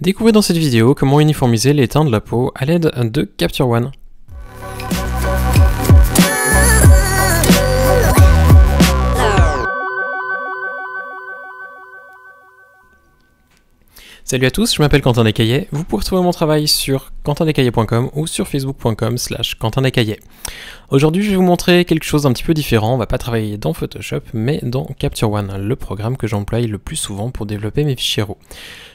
Découvrez dans cette vidéo comment uniformiser les teints de la peau à l'aide de Capture One. Salut à tous, je m'appelle Quentin Descaillets. Vous pouvez retrouver mon travail sur quentindescaillets.com ou sur facebook.com/quentindescaillets. Aujourd'hui, je vais vous montrer quelque chose d'un petit peu différent. On va pas travailler dans Photoshop, mais dans Capture One, le programme que j'emploie le plus souvent pour développer mes fichiers RAW.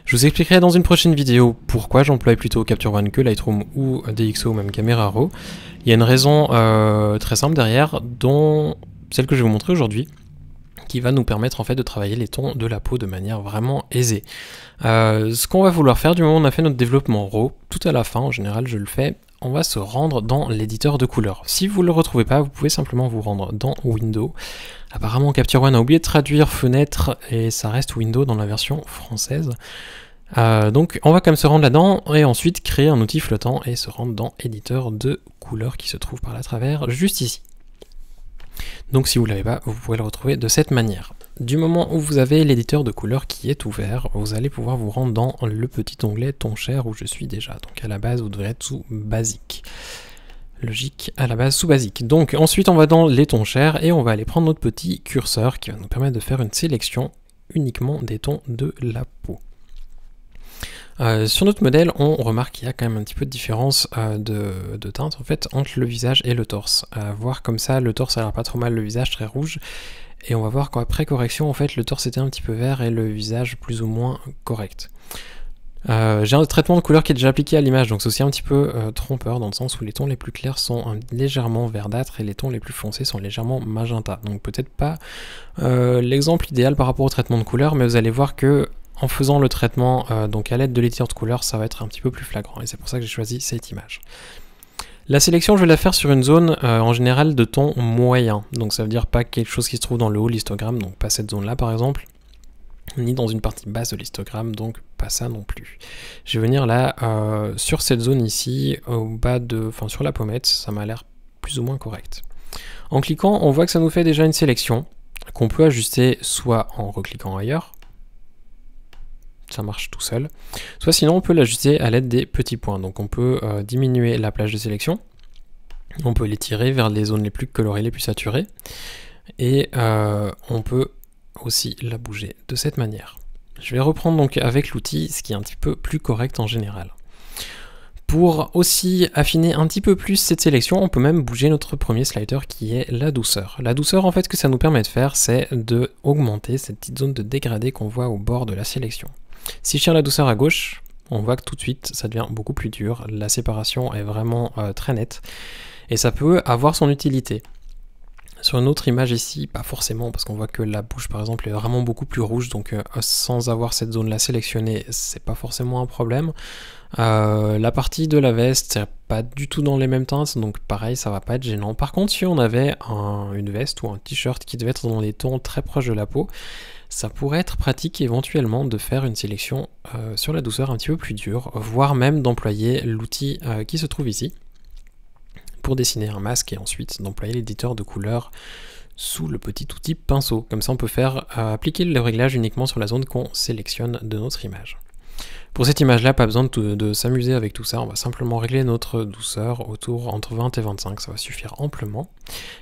Je vous expliquerai dans une prochaine vidéo pourquoi j'emploie plutôt Capture One que Lightroom ou DxO ou même Camera Raw. Il y a une raison très simple derrière, dont celle que je vais vous montrer aujourd'hui, qui va nous permettre en fait de travailler les tons de la peau de manière vraiment aisée. Ce qu'on va vouloir faire du moment où on a fait notre développement RAW, tout à la fin, en général je le fais, on va se rendre dans l'éditeur de couleurs. Si vous ne le retrouvez pas, vous pouvez simplement vous rendre dans Windows. Apparemment Capture One a oublié de traduire fenêtre et ça reste Windows dans la version française. Donc on va quand même se rendre là-dedans et ensuite créer un outil flottant et se rendre dans éditeur de couleurs qui se trouve par là à travers, juste ici. Donc si vous ne l'avez pas, vous pouvez le retrouver de cette manière. Du moment où vous avez l'éditeur de couleurs qui est ouvert, vous allez pouvoir vous rendre dans le petit onglet ton cher où je suis déjà. Donc à la base, vous devrez être sous basique. Logique, à la base sous basique. Donc ensuite, on va dans les tons chers et on va aller prendre notre petit curseur qui va nous permettre de faire une sélection uniquement des tons de la peau. Sur notre modèle, on remarque qu'il y a quand même un petit peu de différence de teinte en fait entre le visage et le torse. Voir comme ça, le torse a l'air pas trop mal, le visage très rouge, et on va voir qu'après correction, en fait, le torse était un petit peu vert et le visage plus ou moins correct. J'ai un traitement de couleur qui est déjà appliqué à l'image, donc c'est aussi un petit peu trompeur dans le sens où les tons les plus clairs sont légèrement verdâtres et les tons les plus foncés sont légèrement magenta. Donc peut-être pas l'exemple idéal par rapport au traitement de couleur, mais vous allez voir que en faisant le traitement donc à l'aide de l'éditeur de couleurs, ça va être un petit peu plus flagrant et c'est pour ça que j'ai choisi cette image. La sélection, je vais la faire sur une zone en général de ton moyen, donc ça veut dire pas quelque chose qui se trouve dans le haut de l'histogramme, donc pas cette zone là par exemple, ni dans une partie basse de l'histogramme, donc pas ça non plus. Je vais venir là sur cette zone ici, au bas sur la pommette, ça m'a l'air plus ou moins correct. En cliquant, on voit que ça nous fait déjà une sélection qu'on peut ajuster soit en recliquant ailleurs, ça marche tout seul, soit sinon on peut l'ajuster à l'aide des petits points. Donc on peut diminuer la plage de sélection, on peut les tirer vers les zones les plus colorées, les plus saturées, et on peut aussi la bouger de cette manière. Je vais reprendre donc avec l'outil ce qui est un petit peu plus correct en général. Pour aussi affiner un petit peu plus cette sélection, on peut même bouger notre premier slider qui est la douceur. La douceur, en fait, ce que ça nous permet de faire, c'est de augmenter cette petite zone de dégradé qu'on voit au bord de la sélection. Si je tire la douceur à gauche, on voit que tout de suite ça devient beaucoup plus dur, la séparation est vraiment très nette et ça peut avoir son utilité. Sur une autre image ici, pas forcément parce qu'on voit que la bouche par exemple est vraiment beaucoup plus rouge, donc sans avoir cette zone là sélectionnée, c'est pas forcément un problème. La partie de la veste, c'est pas du tout dans les mêmes teintes, donc pareil, ça va pas être gênant. Par contre, si on avait une veste ou un t-shirt qui devait être dans des tons très proches de la peau, ça pourrait être pratique éventuellement de faire une sélection sur la douceur un petit peu plus dure, voire même d'employer l'outil qui se trouve ici pour dessiner un masque et ensuite d'employer l'éditeur de couleurs sous le petit outil pinceau. Comme ça on peut faire appliquer le réglage uniquement sur la zone qu'on sélectionne de notre image. Pour cette image là, pas besoin de s'amuser avec tout ça, on va simplement régler notre douceur autour entre 20 et 25, ça va suffire amplement.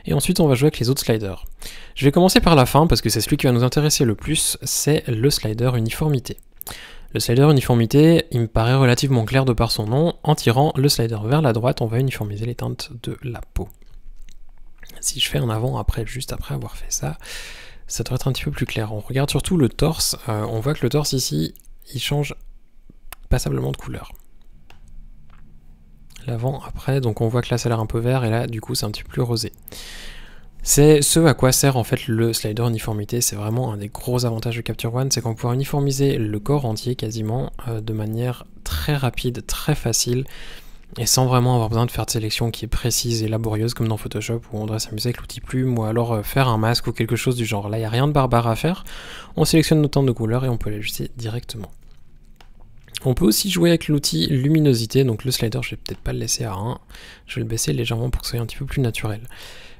Et ensuite on va jouer avec les autres sliders. Je vais commencer par la fin parce que c'est celui qui va nous intéresser le plus, c'est le slider uniformité. Le slider uniformité, il me paraît relativement clair de par son nom. En tirant le slider vers la droite, on va uniformiser les teintes de la peau. Si je fais un avant, juste après avoir fait ça, ça devrait être un petit peu plus clair. On regarde surtout le torse, on voit que le torse ici, il change passablement de couleur. L'avant, après, donc on voit que là ça a l'air un peu vert et là du coup c'est un petit peu plus rosé. C'est ce à quoi sert en fait le slider uniformité, c'est vraiment un des gros avantages de Capture One, c'est qu'on peut uniformiser le corps entier quasiment de manière très rapide, très facile, et sans vraiment avoir besoin de faire de sélection qui est précise et laborieuse comme dans Photoshop où on devrait s'amuser avec l'outil plume ou alors faire un masque ou quelque chose du genre. Là il n'y a rien de barbare à faire, on sélectionne nos teintes de couleurs et on peut l'ajuster directement. On peut aussi jouer avec l'outil luminosité, donc le slider je vais peut-être pas le laisser à 1, je vais le baisser légèrement pour que ce soit un petit peu plus naturel.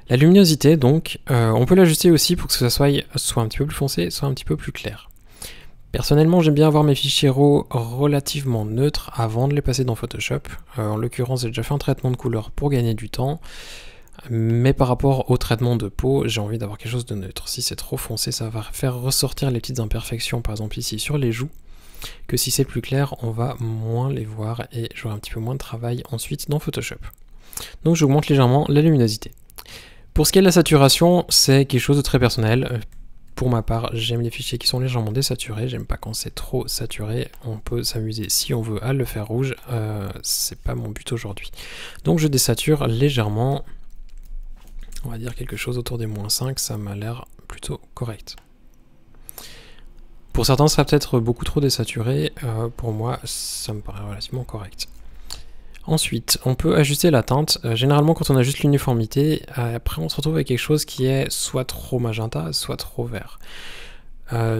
La luminosité donc, on peut l'ajuster aussi pour que ça soit un petit peu plus foncé, soit un petit peu plus clair. Personnellement, j'aime bien avoir mes fichiers RAW relativement neutres avant de les passer dans Photoshop. En l'occurrence, j'ai déjà fait un traitement de couleur pour gagner du temps. Mais par rapport au traitement de peau, j'ai envie d'avoir quelque chose de neutre. Si c'est trop foncé, ça va faire ressortir les petites imperfections, par exemple ici sur les joues, que si c'est plus clair, on va moins les voir et j'aurai un petit peu moins de travail ensuite dans Photoshop. Donc j'augmente légèrement la luminosité. Pour ce qui est de la saturation, c'est quelque chose de très personnel. Pour ma part, j'aime les fichiers qui sont légèrement désaturés, j'aime pas quand c'est trop saturé. On peut s'amuser si on veut à le faire rouge, c'est pas mon but aujourd'hui. Donc je désature légèrement. On va dire quelque chose autour des -5, ça m'a l'air plutôt correct. Pour certains, ça sera peut-être beaucoup trop désaturé. Pour moi, ça me paraît relativement correct. Ensuite, on peut ajuster la teinte. Généralement, quand on ajuste l'uniformité, après on se retrouve avec quelque chose qui est soit trop magenta, soit trop vert.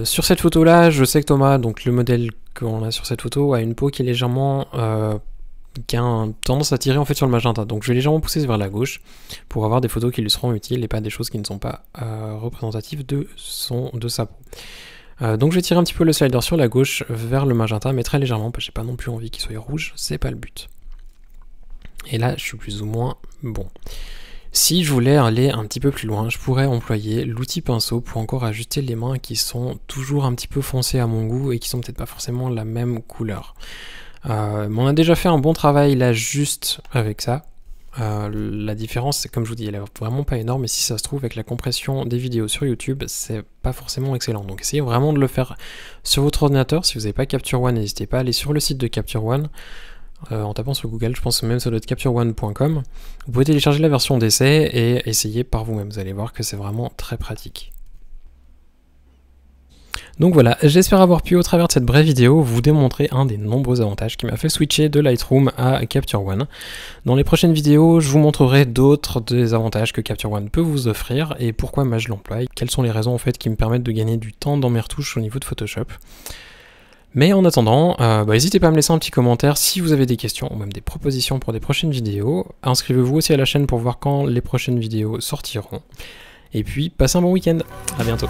Sur cette photo-là, je sais que Thomas, donc le modèle qu'on a sur cette photo, a une peau qui est légèrement... qui a tendance à tirer en fait sur le magenta, donc je vais légèrement pousser vers la gauche pour avoir des photos qui lui seront utiles et pas des choses qui ne sont pas représentatives de sa peau. Donc je vais tirer un petit peu le slider sur la gauche vers le magenta, mais très légèrement, parce que j'ai pas non plus envie qu'il soit rouge, c'est pas le but. Et là je suis plus ou moins bon. Si je voulais aller un petit peu plus loin, je pourrais employer l'outil pinceau pour encore ajuster les mains qui sont toujours un petit peu foncées à mon goût et qui sont peut-être pas forcément la même couleur. On a déjà fait un bon travail là juste avec ça. La différence, c'est comme je vous dis, elle est vraiment pas énorme, et si ça se trouve avec la compression des vidéos sur YouTube, c'est pas forcément excellent. Donc essayez vraiment de le faire sur votre ordinateur. Si vous n'avez pas Capture One, n'hésitez pas à aller sur le site de Capture One. En tapant sur Google, je pense même ça doit être captureone.com. Vous pouvez télécharger la version d'essai et essayer par vous-même. Vous allez voir que c'est vraiment très pratique. Donc voilà, j'espère avoir pu au travers de cette brève vidéo vous démontrer un des nombreux avantages qui m'a fait switcher de Lightroom à Capture One. Dans les prochaines vidéos, je vous montrerai d'autres des avantages que Capture One peut vous offrir et pourquoi moi je l'emploie, quelles sont les raisons en fait qui me permettent de gagner du temps dans mes retouches au niveau de Photoshop. Mais en attendant, n'hésitez pas à me laisser un petit commentaire si vous avez des questions ou même des propositions pour des prochaines vidéos. Inscrivez-vous aussi à la chaîne pour voir quand les prochaines vidéos sortiront. Et puis, passez un bon week-end. À bientôt.